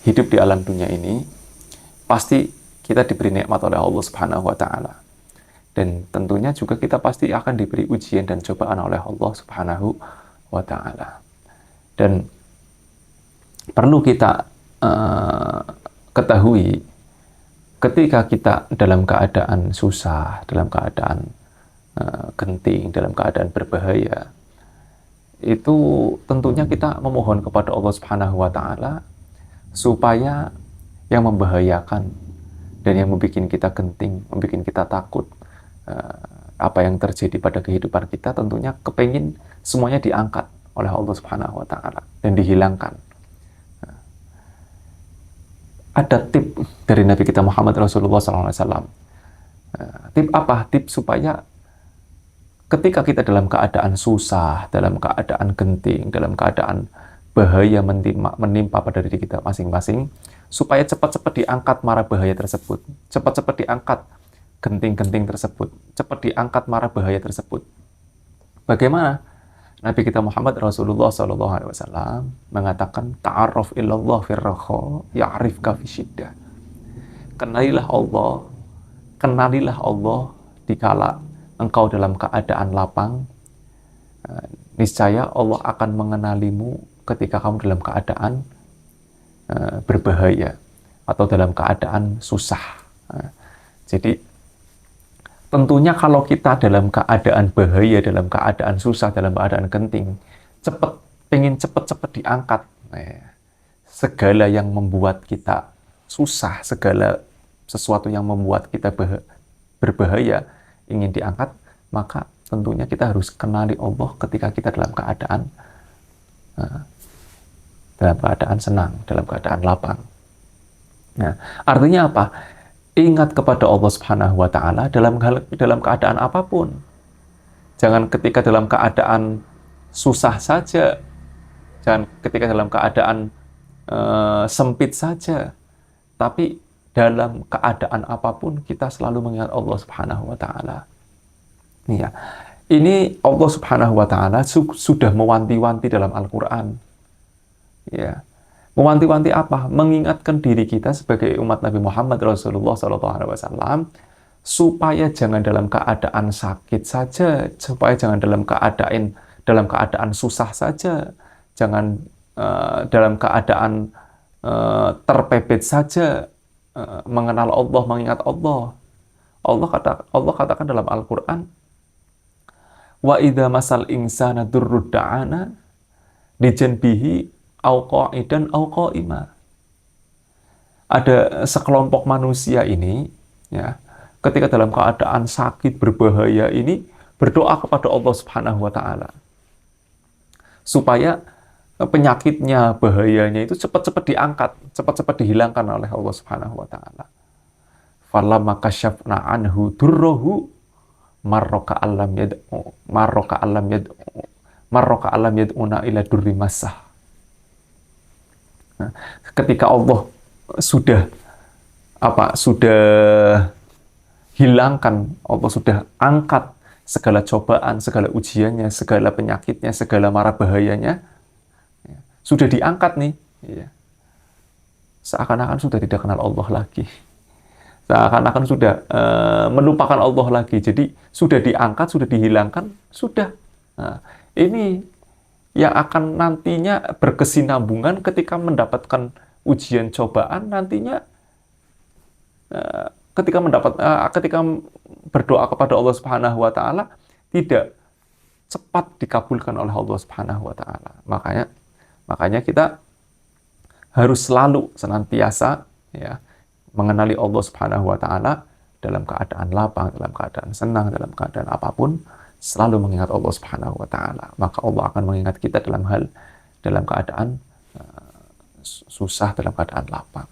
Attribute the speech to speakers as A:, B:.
A: Hidup di alam dunia ini pasti kita diberi nikmat oleh Allah Subhanahu wa taala. Dan tentunya juga kita pasti akan diberi ujian dan cobaan oleh Allah Subhanahu wa taala. Dan perlu kita ketahui, ketika kita dalam keadaan susah, dalam keadaan genting, dalam keadaan berbahaya, itu tentunya kita memohon kepada Allah Subhanahu wa taala supaya yang membahayakan dan yang membuat kita genting, membuat kita takut, apa yang terjadi pada kehidupan kita, tentunya kepengin semuanya diangkat oleh Allah Subhanahu wa taala dan dihilangkan. Ada tip dari Nabi kita Muhammad Rasulullah SAW. Tip apa? Tip supaya ketika kita dalam keadaan susah, dalam keadaan genting, dalam keadaan bahaya menimpa pada diri kita masing-masing, supaya cepat-cepat diangkat mara bahaya tersebut, cepat-cepat diangkat genting-genting tersebut, cepat diangkat mara bahaya tersebut. Bagaimana? Nabi kita Muhammad Rasulullah SAW mengatakan, ta'arraf illallah firrakha ya'rifka fi syiddah. Kenalilah Allah dikala engkau dalam keadaan lapang, niscaya Allah akan mengenalimu ketika kamu dalam keadaan berbahaya atau dalam keadaan susah. Jadi tentunya kalau kita dalam keadaan bahaya, dalam keadaan susah, dalam keadaan genting, pengen cepet-cepet diangkat. Segala yang membuat kita susah, segala sesuatu yang membuat kita berbahaya ingin diangkat, maka tentunya kita harus kenali Allah ketika kita dalam keadaan senang, dalam keadaan lapang. Nah, artinya apa? Ingat kepada Allah Subhanahu wa taala dalam keadaan apapun. Jangan ketika dalam keadaan susah saja. Jangan ketika dalam keadaan sempit saja. Tapi dalam keadaan apapun kita selalu mengingat Allah Subhanahu wa taala. Iya. Ini Allah Subhanahu wa taala sudah mewanti-wanti dalam Al-Qur'an. Ya. Mewanti-wanti apa? Mengingatkan diri kita sebagai umat Nabi Muhammad Rasulullah SAW supaya jangan dalam keadaan sakit saja, supaya jangan dalam keadaan susah saja, jangan dalam keadaan terpepet saja, mengenal Allah, mengingat Allah. Allah katakan dalam Al-Qur'an, wa idza masal insana durrud da'ana li janbihi au qa'idan au qa'ima. Ada sekelompok manusia ini, ya, ketika dalam keadaan sakit berbahaya ini berdoa kepada Allah Subhanahu wa taala supaya penyakitnya, bahayanya itu cepat-cepat diangkat, cepat-cepat dihilangkan oleh Allah Subhanahu wa taala. Falamma kasyafna anhu durruhu marraka allam yad'una ila durri massah. Ketika Allah sudah hilangkan, Allah sudah angkat segala cobaan, segala ujiannya, segala penyakitnya, segala mara bahayanya, sudah diangkat nih, seakan-akan sudah tidak kenal Allah lagi, seakan-akan sudah melupakan Allah lagi. Jadi sudah diangkat, sudah dihilangkan, sudah. Nah, ini yang akan nantinya berkesinambungan ketika mendapatkan ujian cobaan, nantinya ketika berdoa kepada Allah Subhanahu wa taala tidak cepat dikabulkan oleh Allah Subhanahu wa taala. Makanya kita harus selalu senantiasa, ya, mengenali Allah Subhanahu wa taala dalam keadaan lapang, dalam keadaan senang, dalam keadaan apapun. Selalu mengingat Allah Subhanahu wa taala, maka Allah akan mengingat kita dalam keadaan susah, dalam keadaan lapang.